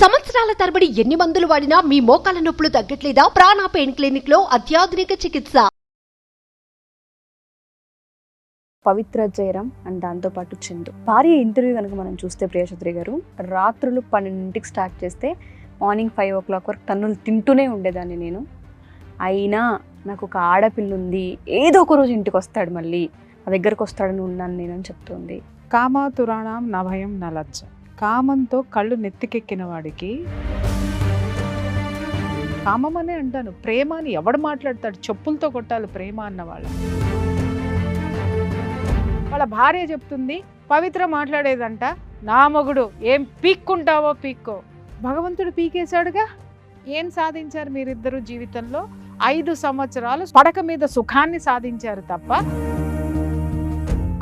సంవత్సరాల తరబడి ఎన్ని మందులు వాడినా మీ మోకాల నొప్పులు తగ్గట్లేదా? ప్రాణ పెయిన్ క్లినిక్ లో అత్యాధునిక చికిత్స. పవిత్ర జయరాం అండ్ దాంతోపాటు చందు భార్య ఇంటర్వ్యూ కనుక మనం చూస్తే ప్రియచౌదరి గారు రాత్రులు 12ంటికి స్టార్ట్ చేస్తే మార్నింగ్ 5 o'clock వరకు తన్నులు తింటూనే ఉండేదాన్ని నేను. అయినా నాకు ఒక ఆడపిల్ల ఉంది, ఏదో ఒక రోజు ఇంటికి వస్తాడు, మళ్ళీ నా దగ్గరకు వస్తాడని ఉన్నాను నేను అని చెప్తుంది. కామాతురాణం నా భయం నా లజ్జ. కామంతో కళ్ళు నెత్తికెక్కిన వాడికి కామం అనే అంటాను. ప్రేమ అని ఎవడు మాట్లాడతాడు? చెప్పులతో కొట్టాలి ప్రేమ అన్న వాళ్ళ భార్య చెప్తుంది, పవిత్ర మాట్లాడేదంట, నా మొగుడు ఏం పీక్కుంటావో పీక్కో. భగవంతుడు పీకేశాడుగా. ఏం సాధించారు మీరిద్దరు జీవితంలో? 5 సంవత్సరాలు పడక మీద సుఖాన్ని సాధించారు తప్ప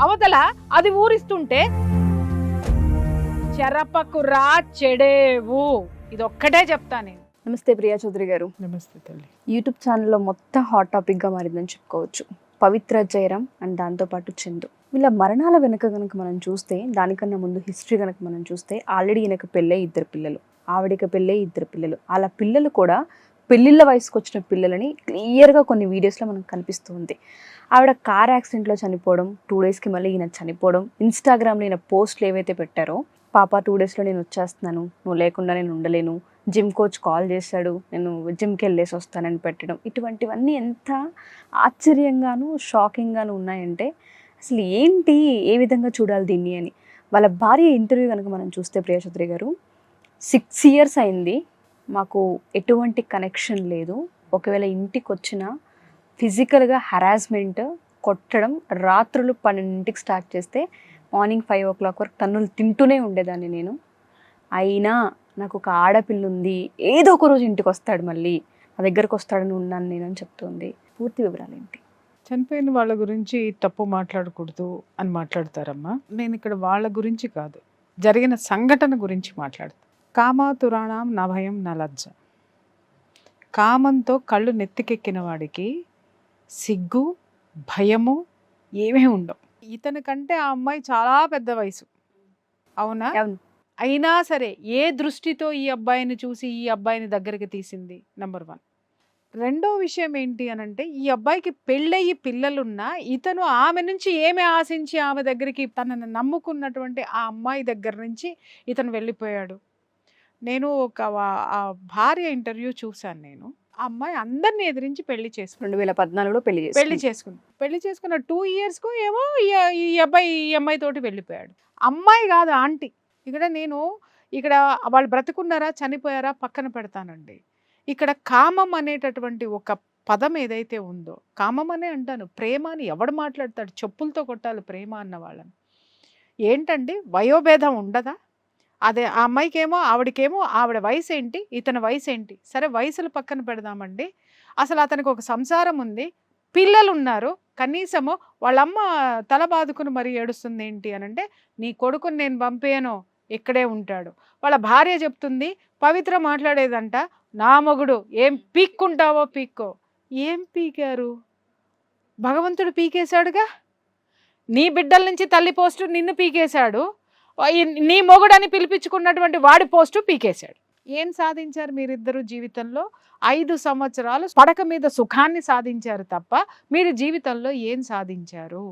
అవతల అది ఊరిస్తుంటే చెరపకురా చెడేవు. ఇది ఒక్కటే చెప్తా నేను. నమస్తే ప్రియచౌదరి గారు. నమస్తే తల్లి. యూట్యూబ్ ఛానల్లో మొత్తం హాట్ టాపిక్గా మారిందని చెప్పుకోవచ్చు. పవిత్ర జయరాం అండ్ దాంతోపాటు చందు వీళ్ళ మరణాల వెనుక కనుక మనం చూస్తే, దానికన్నా ముందు హిస్టరీ కనుక మనం చూస్తే, ఆల్రెడీ ఈయనకు పెళ్ళే 2 పిల్లలు, ఆవిడకి పెళ్ళే 2 పిల్లలు. అలా పిల్లలు కూడా పెళ్ళిళ్ళ వయసుకు వచ్చిన పిల్లలని క్లియర్గా కొన్ని వీడియోస్లో మనకు కనిపిస్తుంది. ఆవిడ కార్ యాక్సిడెంట్లో చనిపోవడం, 2 daysకి మళ్ళీ ఈయన చనిపోవడం, ఇన్స్టాగ్రామ్లో ఈయన పోస్టులు ఏవైతే పెట్టారో, పాప 2 daysలో నేను వచ్చేస్తున్నాను, నువ్వు లేకుండా నేను ఉండలేను, జిమ్ కోచ్ కాల్ చేశాడు, నేను జిమ్కి వెళ్ళేసి వస్తానని పెట్టడం, ఇటువంటివన్నీ ఎంత ఆశ్చర్యంగాను షాకింగ్గాను ఉన్నాయంటే అసలు ఏంటి, ఏ విధంగా చూడాలి దీన్ని అని. వాళ్ళ భార్య ఇంటర్వ్యూ కనుక మనం చూస్తే ప్రియచౌదరి గారు, 6 years అయింది, మాకు ఎటువంటి కనెక్షన్ లేదు, ఒకవేళ ఇంటికి వచ్చినా ఫిజికల్గా హరాస్మెంట్, కొట్టడం, రాత్రులు 12ంటికి స్టార్ట్ చేస్తే మార్నింగ్ 5 o'clock వరకు తన్నులు తింటూనే ఉండేదాన్ని నేను. అయినా నాకు ఒక ఆడపిల్ల ఉంది, ఏదో ఒక రోజు ఇంటికి వస్తాడు, మళ్ళీ నా దగ్గరకు వస్తాడని ఉన్నాను నేను అని చెప్తుంది. పూర్తి వివరాలు ఏంటి? చనిపోయిన వాళ్ళ గురించి తప్పు మాట్లాడకూడదు అని మాట్లాడతారమ్మా. నేను ఇక్కడ వాళ్ళ గురించి కాదు, జరిగిన సంఘటన గురించి మాట్లాడతాను. కామాతురాణం నా భయం నా లజ్జ. కామంతో కళ్ళు నెత్తికెక్కిన వాడికి సిగ్గు భయము ఏమీ ఉండవు. ఇతని కంటే ఆ అమ్మాయి చాలా పెద్ద వయసు, అవునా? అయినా సరే ఏ దృష్టితో ఈ అబ్బాయిని చూసి ఈ అబ్బాయిని దగ్గరికి తీసింది? నెంబర్ 1. రెండో విషయం ఏంటి అనంటే, ఈ అబ్బాయికి పెళ్ళయి పిల్లలున్నా ఇతను ఆమె నుంచి ఏమి ఆశించి ఆమె దగ్గరికి, తనను నమ్ముకున్నటువంటి ఆ అమ్మాయి దగ్గర నుంచి ఇతను వెళ్ళిపోయాడు. నేను ఒక భార్య ఇంటర్వ్యూ చూశాను నేను. ఆ అమ్మాయి అందరిని ఎదిరించి పెళ్లి చేసుకుంది. 2014లో పెళ్లి చేసుకున్న 2 yearsకు ఏమో ఈ అబ్బాయి ఈ అమ్మాయి తోటి వెళ్ళిపోయాడు. అమ్మాయి కాదు, ఆంటీ. ఇక్కడ వాళ్ళు బ్రతుకున్నారా చనిపోయారా పక్కన పెడతానండి. ఇక్కడ కామం అనేటటువంటి ఒక పదం ఏదైతే ఉందో, కామం అనే అంటాను. ప్రేమ అని ఎవడు మాట్లాడతాడు? చెప్పులతో కొట్టాలి ప్రేమ అన్న వాళ్ళని. ఏంటండి, వయోభేదం ఉండదా? అదే ఆ అమ్మాయికేమో ఆవిడకేమో ఆవిడ వయసు ఏంటి, ఇతని వయసు ఏంటి? సరే వయసులు పక్కన పెడదామండి. అసలు అతనికి ఒక సంసారం ఉంది, పిల్లలు ఉన్నారు, కనీసము వాళ్ళమ్మ తల బాదుకుని మరీ ఏడుస్తుంది ఏంటి అనంటే, నీ కొడుకుని నేను పంపేయను, ఇక్కడే ఉంటాడు. వాళ్ళ భార్య చెప్తుంది, పవిత్ర మాట్లాడేదంట, నా మొగుడు ఏం పీక్కుంటావో పీక్కో. ఏం పీకారు? భగవంతుడు పీకేశాడుగా. నీ బిడ్డల నుంచి తల్లి పోస్టు నిన్ను పీకేశాడు, నీ మొగుడని పిలిపించుకున్నటువంటి వాడి పోస్టు పీకేశాడు. ఏం సాధించారు మీరిద్దరు జీవితంలో? 5 సంవత్సరాలు పడక మీద సుఖాన్ని సాధించారు తప్ప మీరు జీవితంలో ఏం సాధించారు?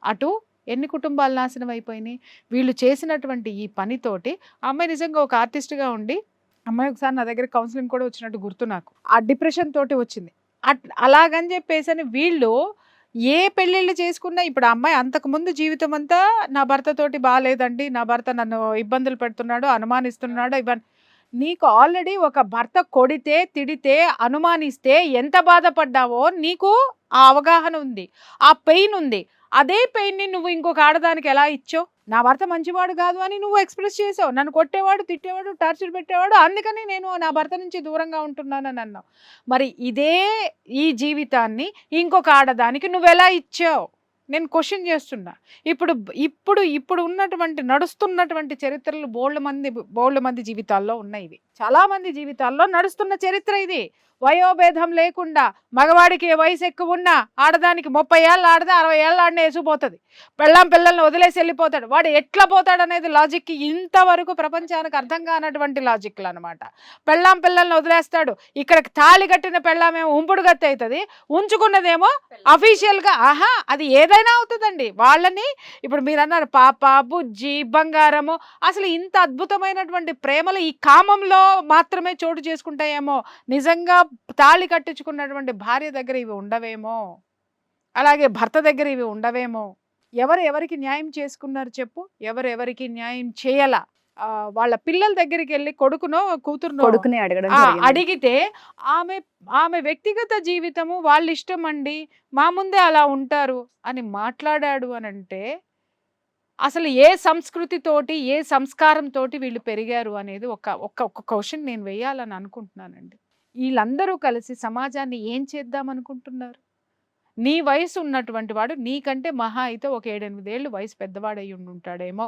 అటు ఎన్ని కుటుంబాలు నాశనం అయిపోయినాయి వీళ్ళు చేసినటువంటి ఈ పనితోటి. అమ్మాయి నిజంగా ఒక ఆర్టిస్ట్గా ఉండి, అమ్మాయి ఒకసారి నా దగ్గర కౌన్సిలింగ్ కూడా వచ్చినట్టు గుర్తు నాకు. ఆ డిప్రెషన్ తోటి వచ్చింది. అలాగని చెప్పేసి వీళ్ళు ఏ పెళ్ళిళ్ళు చేసుకున్నా, ఇప్పుడు ఆ అమ్మాయి అంతకుముందు జీవితం అంతా నా భర్తతోటి బాగాలేదండి, నా భర్త నన్ను ఇబ్బందులు పెడుతున్నాడు, అనుమానిస్తున్నాడు, ఇవన్నీ. నీకు ఆల్రెడీ ఒక భర్త కొడితే, తిడితే, అనుమానిస్తే ఎంత బాధపడ్డావో నీకు ఆ అవగాహన ఉంది, ఆ పెయిన్ ఉంది. అదే పెయిన్ని నువ్వు ఇంకొక ఆడదానికి ఎలా ఇచ్చావు? నా భర్త మంచివాడు కాదు అని నువ్వు ఎక్స్ప్రెస్ చేసావు, నన్ను కొట్టేవాడు, తిట్టేవాడు, టార్చర్ పెట్టేవాడు, అందుకని నేను నా భర్త నుంచి దూరంగా ఉంటున్నానని అన్నావు. మరి ఈ జీవితాన్ని ఇంకొక ఆడదానికి నువ్వెలా ఇచ్చావు? నేను క్వశ్చన్ చేస్తున్నా. ఇప్పుడు ఉన్నటువంటి నడుస్తున్నటువంటి చరిత్రలు బోల్డ్ మంది జీవితాల్లో ఉన్నాయి ఇవి. చాలా మంది జీవితాల్లో నడుస్తున్న చరిత్ర ఇది. వయోభేదం లేకుండా మగవాడికి వయసు ఎక్కువ ఉన్నా ఆడదానికి 30 ఏళ్ళు ఆడితే 60 ఏళ్ళు ఆడిన వేసిపోతుంది. పిల్లల్ని వదిలేసి వెళ్ళిపోతాడు. వాడు ఎట్లా పోతాడు అనేది లాజిక్ ఇంతవరకు ప్రపంచానికి అర్థం కానటువంటి లాజిక్లు అనమాట. పిల్లల్ని వదిలేస్తాడు. ఇక్కడ తాళి కట్టిన పెళ్ళామేమో ఉంపుడు గత్తి అవుతుంది, ఉంచుకున్నదేమో అఫీషియల్గా అది ఏదైనా అవుతుందండి. వాళ్ళని ఇప్పుడు మీరు అన్నారు పాప, బుజ్జి, బంగారము, అసలు ఇంత అద్భుతమైనటువంటి ప్రేమలు ఈ కామంలో మాత్రమే చోటు చేసుకుంటాయేమో. నిజంగా తాళి కట్టించుకున్నటువంటి భార్య దగ్గర ఇవి ఉండవేమో, అలాగే భర్త దగ్గర ఇవి ఉండవేమో. ఎవరికి న్యాయం చేసుకున్నారు చెప్పు? ఎవరికి న్యాయం చేయాల? వాళ్ళ పిల్లల దగ్గరికి వెళ్ళి కొడుకునో కూతురునో అడిగితే ఆమె వ్యక్తిగత జీవితము వాళ్ళ ఇష్టం అండి, మా ముందే అలా ఉంటారు అని మాట్లాడాడు అని అంటే అసలు ఏ సంస్కృతితోటి ఏ సంస్కారంతోటి వీళ్ళు పెరిగారు అనేది ఒక క్వశ్చన్ నేను వేయాలని అనుకుంటున్నానండి. వీళ్ళందరూ కలిసి సమాజాన్ని ఏం చేద్దాం అనుకుంటున్నారు? నీ వయసు ఉన్నటువంటి వాడు నీకంటే మహా అయితే ఒక 7-8 ఏళ్ళు వయసు పెద్దవాడై ఉండుంటాడేమో,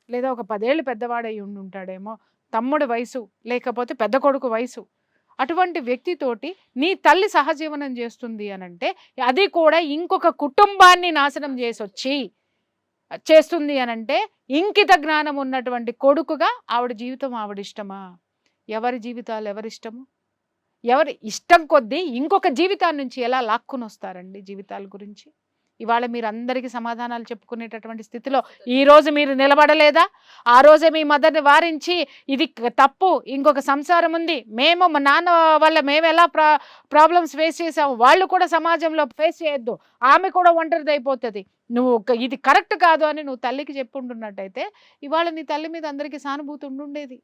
లేదా ఒక 10 ఏళ్ళు పెద్దవాడై ఉండుంటాడేమో, తమ్ముడు వయసు లేకపోతే పెద్ద కొడుకు వయసు. అటువంటి వ్యక్తితోటి నీ తల్లి సహజీవనం చేస్తుంది అనంటే అది కూడా ఇంకొక కుటుంబాన్ని నాశనం చేస్తుంది అనంటే ఇంకిత జ్ఞానం ఉన్నటువంటి కొడుకుగా ఆవిడ జీవితం ఆవిడిష్టమా? ఎవరి జీవితాలు ఎవరిష్టము? ఎవరి ఇష్టం కొద్దీ ఇంకొక జీవితాన్ని నుంచి ఎలా లాక్కుని వస్తారండి జీవితాల గురించి? ఇవాళ మీరు అందరికీ సమాధానాలు చెప్పుకునేటటువంటి స్థితిలో ఈ రోజు మీరు నిలబడలేదా? ఆ రోజే మీ మదర్ని వారించి ఇది తప్పు, ఇంకొక సంసారం ఉంది, మేము మా నాన్న వల్ల మేము ఎలా ప్రాబ్లమ్స్ ఫేస్ చేసాము, వాళ్ళు కూడా సమాజంలో ఫేస్ చేయొద్దు, ఆమె కూడా ఒంటరిది అయిపోతుంది, నువ్వు ఇది కరెక్ట్ కాదు అని నువ్వు తల్లికి చెప్పుంటున్నట్టయితే ఇవాళ నీ తల్లి మీద అందరికీ సానుభూతి ఉండుండేది.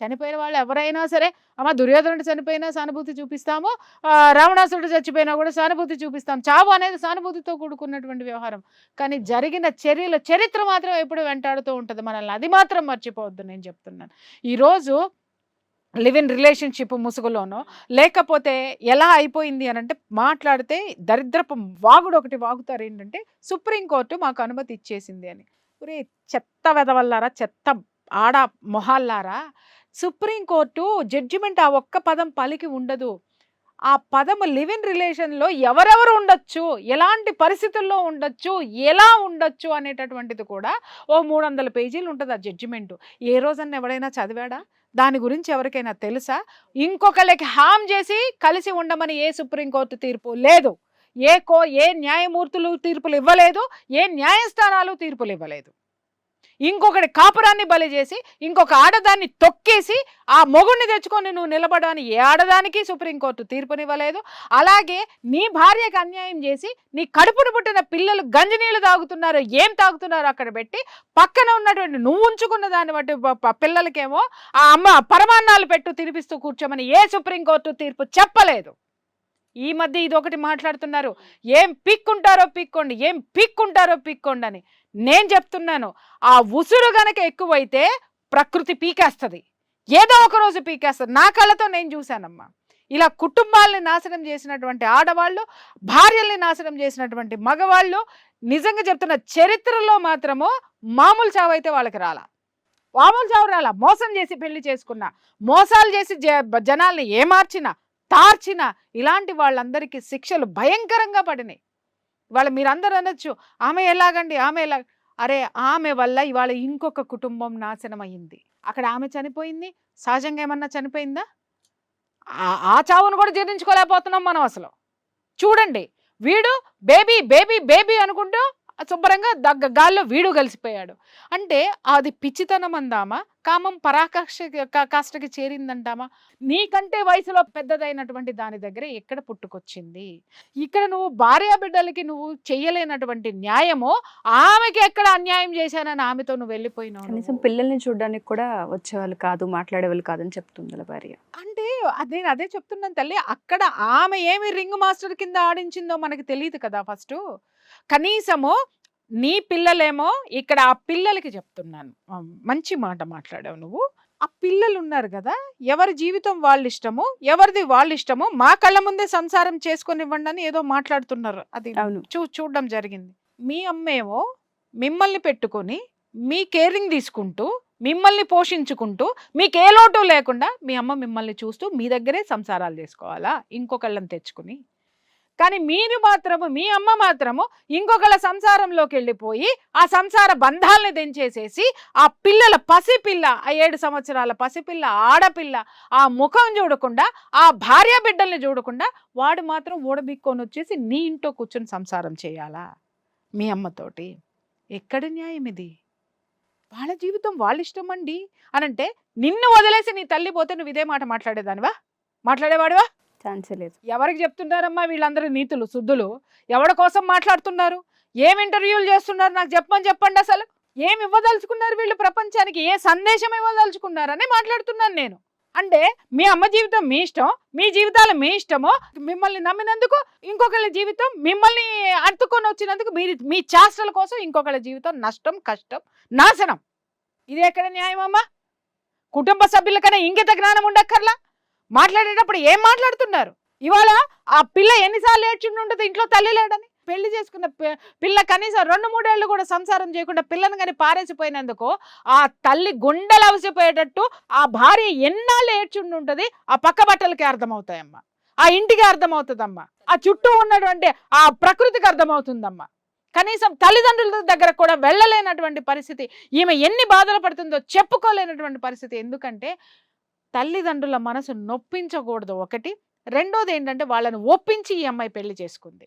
చనిపోయిన వాళ్ళు ఎవరైనా సరే, దుర్యోధనుడు చనిపోయినా సానుభూతి చూపిస్తాము, రావణాసురుడు చచ్చిపోయినా కూడా సానుభూతి చూపిస్తాం. చావు అనేది సానుభూతితో కూడుకున్నటువంటి వ్యవహారం. కానీ జరిగిన చరిత్ర మాత్రం ఎప్పుడు వెంటాడుతూ ఉంటుంది మనల్ని. అది మాత్రం మర్చిపోవద్దు. నేను చెప్తున్నాను, ఈరోజు లివ్ ఇన్ రిలేషన్షిప్ ముసుగులోనో లేకపోతే ఎలా అయిపోయింది అని అంటే మాట్లాడితే దరిద్రపు వాగుడు ఒకటి వాగుతారు. ఏంటంటే సుప్రీంకోర్టు మాకు అనుమతి ఇచ్చేసింది అని. ఒరే చెత్త వెదవల్లారా, చెత్త ఆడ మొహాల్లారా, సుప్రీంకోర్టు జడ్జిమెంట్ ఆ ఒక్క పదం పలికి ఉండదు. ఆ పదము లివ్ ఇన్ రిలేషన్లో ఎవరెవరు ఉండొచ్చు, ఎలాంటి పరిస్థితుల్లో ఉండొచ్చు, ఎలా ఉండొచ్చు అనేటటువంటిది కూడా ఓ 300 పేజీలు ఉంటుంది ఆ జడ్జిమెంటు. ఏ రోజన్నా ఎవడైనా చదివాడా? దాని గురించి ఎవరికైనా తెలుసా? ఇంకొకరికి హామ్ చేసి కలిసి ఉండమని ఏ సుప్రీంకోర్టు తీర్పు లేదు, ఏ న్యాయమూర్తులు తీర్పులు ఇవ్వలేదు, ఏ న్యాయస్థానాలు తీర్పులు ఇవ్వలేదు. ఇంకొకటి కాపురాన్ని బలి చేసి ఇంకొక ఆడదాన్ని తొక్కేసి ఆ మొగుడిని తెచ్చుకొని నువ్వు నిలబడని ఏ ఆడదానికి సుప్రీంకోర్టు తీర్పునివ్వలేదు. అలాగే నీ భార్యకు అన్యాయం చేసి నీ కడుపును పుట్టిన పిల్లలు గంజినీళ్ళు తాగుతున్నారు, ఏం తాగుతున్నారు అక్కడ పెట్టి పక్కన ఉన్నటువంటి నువ్వు ఉంచుకున్న దాన్ని బట్టి పిల్లలకేమో ఆ అమ్మ పరమాన్నాలు పెట్టు తినిపిస్తూ కూర్చోమని ఏ సుప్రీంకోర్టు తీర్పు చెప్పలేదు. ఈ మధ్య ఇది ఒకటి మాట్లాడుతున్నారు, ఏం పీక్కుంటారో పీక్కోండి, ఏం పీక్కుంటారో పీక్కోండి అని. నేను చెప్తున్నాను, ఆ ఉసురు గనక ఎక్కువైతే ప్రకృతి పీకేస్తుంది, ఏదో ఒక రోజు పీకేస్తుంది. నా కళ్ళతో నేను చూశానమ్మా. ఇలా కుటుంబాలని నాశనం చేసినటువంటి ఆడవాళ్ళు, భార్యల్ని నాశనం చేసినటువంటి మగవాళ్ళు, నిజంగా చెప్తున్న చరిత్రలో మాత్రము మామూలు చావు అయితే వాళ్ళకి రాలా, మామూలు చావు రాలా. మోసం చేసి పెళ్లి చేసుకున్నా, మోసాలు చేసి జనాల్ని ఏమార్చినా తార్చిన ఇలాంటి వాళ్ళందరికీ శిక్షలు భయంకరంగా పడినాయి. ఇవాళ మీరందరూ అనొచ్చు ఆమె ఎలాగండి, ఆమె ఎలా? అరే ఆమె వల్ల ఇవాళ ఇంకొక కుటుంబం నాశనం అయ్యింది. అక్కడ ఆమె చనిపోయింది, సహజంగా ఏమన్నా చనిపోయిందా? ఆ చావును కూడా జీర్ణించుకోలేకపోతున్నాం మనం అసలు. చూడండి, వీడు బేబీ బేబీ బేబీ అనుకుంటూ శుభ్రంగా గాల్లో వీడు కలిసిపోయాడు. అంటే అది పిచ్చితనం అందామా, కామం పరాకాష్ఠకి చేరిందంటామా? నీకంటే వయసులో పెద్దదైనటువంటి దాని దగ్గర ఎక్కడ పుట్టుకొచ్చింది? ఇక్కడ నువ్వు భార్యా బిడ్డలకి నువ్వు చెయ్యలేనటువంటి న్యాయము ఆమెకి ఎక్కడ అన్యాయం చేశానని ఆమెతో నువ్వు వెళ్ళిపోయినావు. కనీసం పిల్లల్ని చూడడానికి కూడా వచ్చేవాళ్ళు కాదు, మాట్లాడేవాళ్ళు కాదని చెప్తుంది భార్య. అంటే నేను అదే చెప్తున్నాను తల్లి, అక్కడ ఆమె ఏమి రింగ్ మాస్టర్ కింద ఆడించిందో మనకి తెలియదు కదా. ఫస్ట్ కనీసము నీ పిల్లలేమో ఇక్కడ ఆ పిల్లలకి చెప్తున్నాను, మంచి మాట మాట్లాడావు నువ్వు. ఆ పిల్లలు ఉన్నారు కదా, ఎవరి జీవితం వాళ్ళ ఇష్టము, ఎవరిది వాళ్ళ ఇష్టము, మా కళ్ళ ముందే సంసారం చేసుకొని ఇవ్వండి అని ఏదో మాట్లాడుతున్నారు. అది చూడడం జరిగింది. మీ అమ్మేమో మిమ్మల్ని పెట్టుకొని మీ కేరింగ్ తీసుకుంటూ మిమ్మల్ని పోషించుకుంటూ మీకు ఏ లోటు లేకుండా మీ అమ్మ మిమ్మల్ని చూస్తూ మీ దగ్గరే సంసారాలు చేసుకోవాలా ఇంకొకళ్ళని తెచ్చుకుని? కానీ మీరు మాత్రము, మీ అమ్మ మాత్రము ఇంకొకళ్ళ సంసారంలోకి వెళ్ళిపోయి ఆ సంసార బంధాలని తెంచేసేసి ఆ పిల్లల పసిపిల్ల, ఆ 7 సంవత్సరాల పసిపిల్ల ఆడపిల్ల ఆ ముఖం చూడకుండా, ఆ భార్య బిడ్డల్ని చూడకుండా వాడు మాత్రం ఊడబిక్కొని వచ్చేసి నీ ఇంట్లో కూర్చొని సంసారం చేయాలా మీ అమ్మతోటి? ఎక్కడి న్యాయం ఇది? వాళ్ళ జీవితం వాళ్ళ ఇష్టం అండి అనంటే నిన్ను వదిలేసి నీ తల్లి పోతే నువ్వు ఇదే మాట మాట్లాడేదానివా? మాట్లాడేవాడివా? ఛాన్సే లేదు. ఎవరికి చెప్తున్నారమ్మా వీళ్ళందరూ నీతులు శుద్ధులు? ఎవరి కోసం మాట్లాడుతున్నారు? ఏం ఇంటర్వ్యూలు చేస్తున్నారు? నాకు చెప్పండి. అసలు ఏమి ఇవ్వదలుచుకున్నారు వీళ్ళు ప్రపంచానికి? ఏ సందేశం ఇవ్వదలుచుకున్నారని మాట్లాడుతున్నాను నేను. అంటే మీ అమ్మ జీవితం మీ ఇష్టం, మీ జీవితాలు మీ ఇష్టము. మిమ్మల్ని నమ్మినందుకు ఇంకొకళ్ళ జీవితం, మిమ్మల్ని అడ్డుకొని వచ్చినందుకు మీ చేష్టల కోసం ఇంకొకళ్ళ జీవితం నష్టం, కష్టం, నాశనం. ఇది ఎక్కడ న్యాయం అమ్మా? కుటుంబ సభ్యులకన్నా ఇంగిత జ్ఞానం ఉండక్కర్లా? మాట్లాడేటప్పుడు ఏం మాట్లాడుతున్నారు? ఇవాళ ఆ పిల్ల ఎన్నిసార్లు ఏడ్చుంటుంది ఇంట్లో తల్లి లేడని? పెళ్లి చేసుకున్న పిల్ల కనీసం 2-3 ఏళ్ళు కూడా సంసారం చేయకుండా పిల్లని కానీ పారేసిపోయినందుకు ఆ తల్లి గుండెలు అవసిపోయేటట్టు ఆ భార్య ఎన్నాళ్ళు ఏడ్చుంటుంది ఆ పక్క బట్టలకి అర్థమవుతాయమ్మా, ఆ ఇంటికి అర్థమవుతుందమ్మా, ఆ చుట్టూ ఉన్నటువంటి ఆ ప్రకృతికి అర్థమవుతుందమ్మా. కనీసం తల్లిదండ్రుల దగ్గర కూడా వెళ్ళలేనటువంటి పరిస్థితి, ఈమె ఎన్ని బాధలు పడుతుందో చెప్పుకోలేనటువంటి పరిస్థితి. ఎందుకంటే తల్లిదండ్రుల మనసు నొప్పించకూడదు ఒకటి. రెండోది ఏంటంటే వాళ్ళని ఒప్పించి ఈ అమ్మాయి పెళ్లి చేసుకుంది.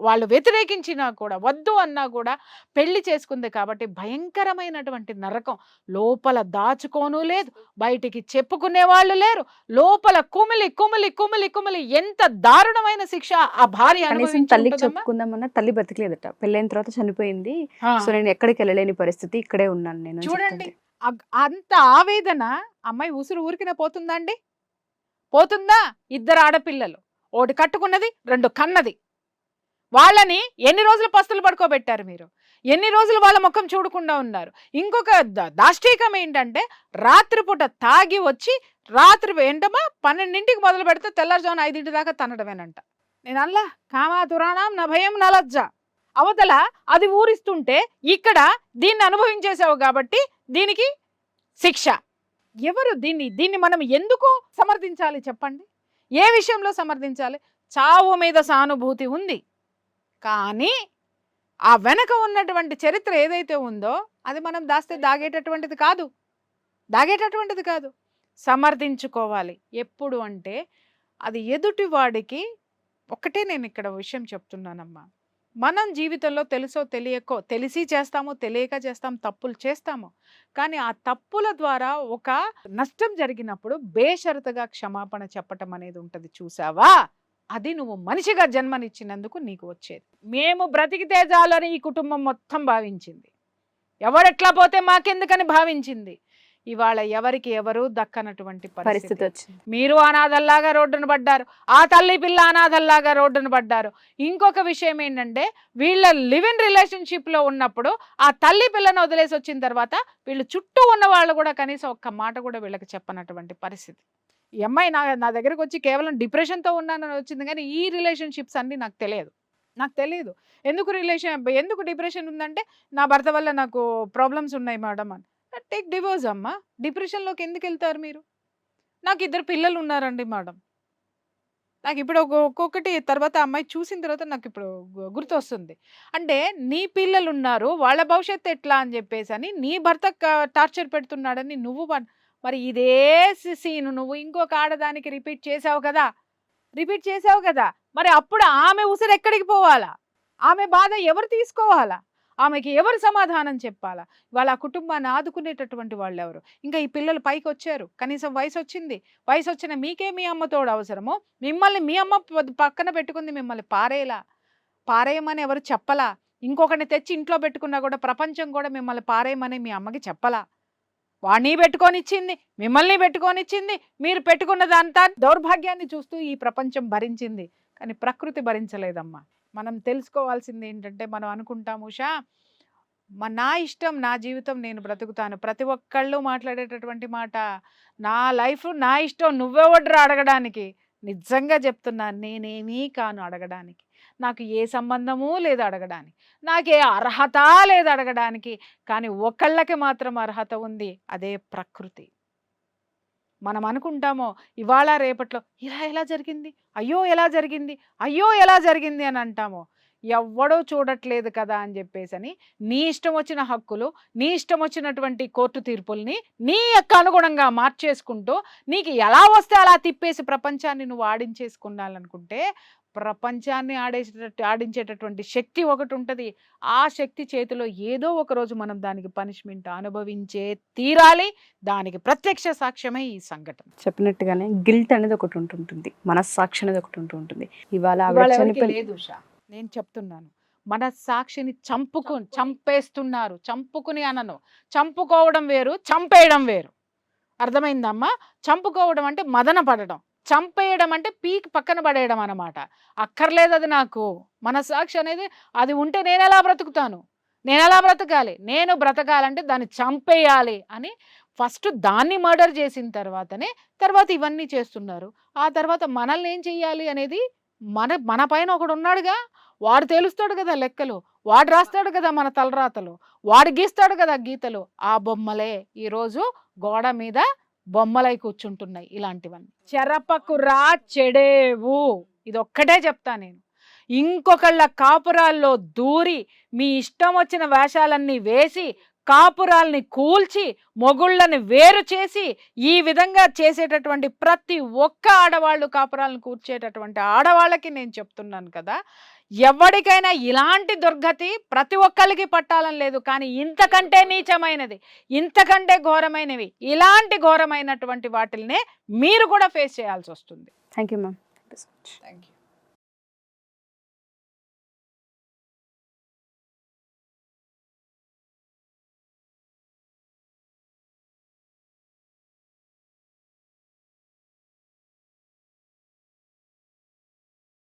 వాళ్ళు వ్యతిరేకించినా కూడా, వద్దు అన్నా కూడా పెళ్లి చేసుకుంది. కాబట్టి భయంకరమైనటువంటి నరకం. లోపల దాచుకోను లేదు, బయటికి చెప్పుకునే వాళ్ళు లేరు. లోపల కుమిలి కుమిలి కుమిలి కుమిలి ఎంత దారుణమైన శిక్ష ఆ భార్య కనీసం తల్లికి చెప్పుకుందామన్నా తల్లి బతికలేదట. పెళ్ళైన తర్వాత చనిపోయింది. సో నేను ఎక్కడికి వెళ్ళలేని పరిస్థితి, ఇక్కడే ఉన్నాను నేను. చూడండి, అంత ఆవేదన. అమ్మాయి ఊరికినే పోతుందా అండి? పోతుందా? 2 ఆడపిల్లలు, 1 కట్టుకున్నది, 2 కన్నది. వాళ్ళని ఎన్ని రోజులు పస్తులు పడుకోబెట్టారు మీరు? ఎన్ని రోజులు వాళ్ళ ముఖం చూడకుండా ఉన్నారు? ఇంకొక దాష్టీకం ఏంటంటే రాత్రిపూట తాగి వచ్చి రాత్రి ఏంటమ్మా 12ంటికి మొదలు పెడితే తెల్లారుజామున 5 దాకా తనడమేనంట. నేను అల్లా కామాతురాణం నా భయం నా లజ్జ. అవతల అది ఊరిస్తుంటే ఇక్కడ దీన్ని అనుభవించేసావు కాబట్టి దీనికి శిక్ష. ఎవరు దీన్ని మనం ఎందుకు సమర్థించాలి చెప్పండి? ఏ విషయంలో సమర్థించాలి? చావు మీద సానుభూతి ఉంది, కానీ ఆ వెనక ఉన్నటువంటి చరిత్ర ఏదైతే ఉందో అది మనం దాస్తే దాగేటటువంటిది కాదు. సమర్థించుకోవాలి. ఎప్పుడు అంటే అది ఎదుటి వాడికి ఒకటే. నేను ఇక్కడ విషయం చెప్తున్నానమ్మా, మనం జీవితంలో తెలుసో తెలియకో, తెలిసి చేస్తామో తెలియక చేస్తాం, తప్పులు చేస్తాము. కానీ ఆ తప్పుల ద్వారా ఒక నష్టం జరిగినప్పుడు బేషరతుగా క్షమాపణ చెప్పటం అనేది ఉంటుంది. చూసావా, అది నువ్వు మనిషిగా జన్మనిచ్చినందుకు నీకు వచ్చేది. మేము బ్రతికితే చాలని ఈ కుటుంబం మొత్తం భావించింది. ఎవరెట్లా పోతే మాకెందుకని భావించింది. ఇవాళ ఎవరికి ఎవరు దక్కనటువంటి పరిస్థితి వచ్చింది. మీరు అనాథల్లాగా రోడ్డును పడ్డారు, ఆ తల్లి పిల్ల అనాథల్లాగా రోడ్డును పడ్డారు. ఇంకొక విషయం ఏంటంటే వీళ్ళ లివ్ ఇన్ రిలేషన్షిప్లో ఉన్నప్పుడు ఆ తల్లి పిల్లను వదిలేసి వచ్చిన తర్వాత వీళ్ళు చుట్టూ ఉన్న వాళ్ళు కూడా కనీసం ఒక్క మాట కూడా వీళ్ళకి చెప్పనటువంటి పరిస్థితి. ఈ అమ్మాయి నా దగ్గరకు వచ్చి కేవలం డిప్రెషన్తో ఉన్నానని వచ్చింది, కానీ ఈ రిలేషన్షిప్స్ అన్నీ నాకు తెలియదు. ఎందుకు డిప్రెషన్ ఉందంటే నా భర్త వల్ల నాకు ప్రాబ్లమ్స్ ఉన్నాయి మేడం అని. టేక్ డివోర్స్ అమ్మా. డిప్రెషన్లోకి ఎందుకు వెళ్తారు మీరు? నాకు 2 పిల్లలు ఉన్నారండి మేడం. నాకు ఇప్పుడు ఒక్కొక్కటి తర్వాత అమ్మాయి చూసిన తర్వాత నాకు ఇప్పుడు గుర్తొస్తుంది. అంటే నీ పిల్లలు ఉన్నారు, వాళ్ళ భవిష్యత్తు ఎట్లా అని చెప్పేసి అని నీ భర్త టార్చర్ పెడుతున్నాడని నువ్వు మరి ఇదే సీను నువ్వు ఇంకొక ఆడదానికి రిపీట్ చేసావు కదా. మరి అప్పుడు ఆమె ఉసిరు ఎక్కడికి పోవాలా? ఆమె బాధ ఎవరు తీసుకోవాలా? ఆమెకి ఎవరు సమాధానం చెప్పాలా? వాళ్ళ కుటుంబాన్ని ఆదుకునేటటువంటి వాళ్ళు ఎవరు? ఇంకా ఈ పిల్లలు పైకి వచ్చారు, కనీసం వయసు వచ్చిన మీకే మీ అమ్మతోడు అవసరమో? మిమ్మల్ని మీ అమ్మ పక్కన పెట్టుకుంది, మిమ్మల్ని పారేయమని ఎవరు చెప్పలా? ఇంకొకరిని తెచ్చి ఇంట్లో పెట్టుకున్నా కూడా ప్రపంచం కూడా మిమ్మల్ని పారేయమని మీ అమ్మకి చెప్పలా? వాణ్ణి పెట్టుకొనిచ్చింది, మిమ్మల్ని పెట్టుకొనిచ్చింది. మీరు పెట్టుకున్నదంతా దౌర్భాగ్యాన్ని చూస్తూ ఈ ప్రపంచం భరించింది, కానీ ప్రకృతి భరించలేదమ్మా. మనం తెలుసుకోవాల్సింది ఏంటంటే, మనం అనుకుంటాం ఉషా నా ఇష్టం, నా జీవితం, నేను బ్రతుకుతాను. ప్రతి ఒక్కళ్ళు మాట్లాడేటటువంటి మాట, నా లైఫ్ నా ఇష్టం, నువ్వెవడ్రా అడగడానికి? నిజంగా చెప్తున్నా, నేనేమీ కాను అడగడానికి. నాకు ఏ సంబంధము లేదు అడగడానికి, నాకే అర్హత లేదు అడగడానికి. కానీ ఒకళ్ళకి మాత్రం అర్హత ఉంది, అదే ప్రకృతి. మనం అనుకుంటామో ఇవాళ రేపట్లో ఇలా ఎలా జరిగింది, అయ్యో ఎలా జరిగింది, అయ్యో ఎలా జరిగింది అని అంటామో. ఎవ్వడో చూడట్లేదు కదా అని చెప్పేసని నీ ఇష్టం వచ్చిన హక్కులు, నీ ఇష్టం వచ్చినటువంటి కోర్టు తీర్పుల్ని నీ యొక్క అనుగుణంగా మార్చేసుకుంటూ నీకు ఎలా వస్తే అలా తిప్పేసి ప్రపంచాన్ని నువ్వు ఆడించేసుకున్నాలనుకుంటే, ప్రపంచాన్ని ఆడించేటటువంటి శక్తి ఒకటి ఉంటుంది. ఆ శక్తి చేతిలో ఏదో ఒక రోజు మనం దానికి పనిష్మెంట్ అనుభవించే తీరాలి. దానికి ప్రత్యక్ష సాక్ష్యమే ఈ సంఘటన. చెప్పినట్టుగానే గిల్ట్ అనేది ఒకటి ఉంటుంటుంది, మనస్సాక్షి అనేది ఒకటి ఉంటుంటుంది. ఇవాళ ఇవాళ ఆవిడ ఎవరికీ చనిపోయి లేదు ఉషా, నేను చెప్తున్నాను. మన సాక్షిని చంపేస్తున్నారు. చంపుకుని అనను, చంపుకోవడం వేరు, చంపేయడం వేరు. అర్థమైందమ్మా? చంపుకోవడం అంటే మదన పడడం, చంపేయడం అంటే పీకి పక్కన పడేయడం అన్నమాట. అక్కర్లేదు అది నాకు. మనస్సాక్షి అనేది అది ఉంటే నేను ఎలా బ్రతుకుతాను, నేను ఎలా బ్రతకాలి, నేను బ్రతకాలంటే దాన్ని చంపేయాలి అని ఫస్ట్ దాన్ని మర్డర్ చేసిన తర్వాత ఇవన్నీ చేస్తున్నారు. ఆ తర్వాత మనల్ని ఏం చెయ్యాలి అనేది మన పైన ఒకడు ఉన్నాడుగా, వాడు తేలుస్తాడు కదా లెక్కలు, వాడు రాస్తాడు కదా మన తలరాతలు, వాడు గీస్తాడు కదా గీతలు. ఆ బొమ్మలే ఈరోజు గోడ మీద బొమ్మలై కూర్చుంటున్నాయి. ఇలాంటివన్నీ చెరపకురా చెడేవు, ఇది ఒక్కటే చెప్తా నేను. ఇంకొకళ్ళ కాపురాల్లో దూరి మీ ఇష్టం వచ్చిన వేషాలన్నీ వేసి కాపురాల్ని కూల్చి మొగుళ్ళని వేరు చేసి ఈ విధంగా చేసేటటువంటి ప్రతి ఒక్క ఆడవాళ్ళు, కాపురాలను కూర్చేటటువంటి ఆడవాళ్ళకి నేను చెప్తున్నాను కదా, ఎవరికైనా ఇలాంటి దుర్గతి ప్రతి ఒక్కరికి పట్టాలని లేదు. కానీ ఇంతకంటే నీచమైనది, ఇంతకంటే ఘోరమైనవి, ఇలాంటి ఘోరమైనటువంటి వాటిల్నే మీరు కూడా ఫేస్ చేయాల్సి వస్తుంది. Thank you ma'am. Thank you.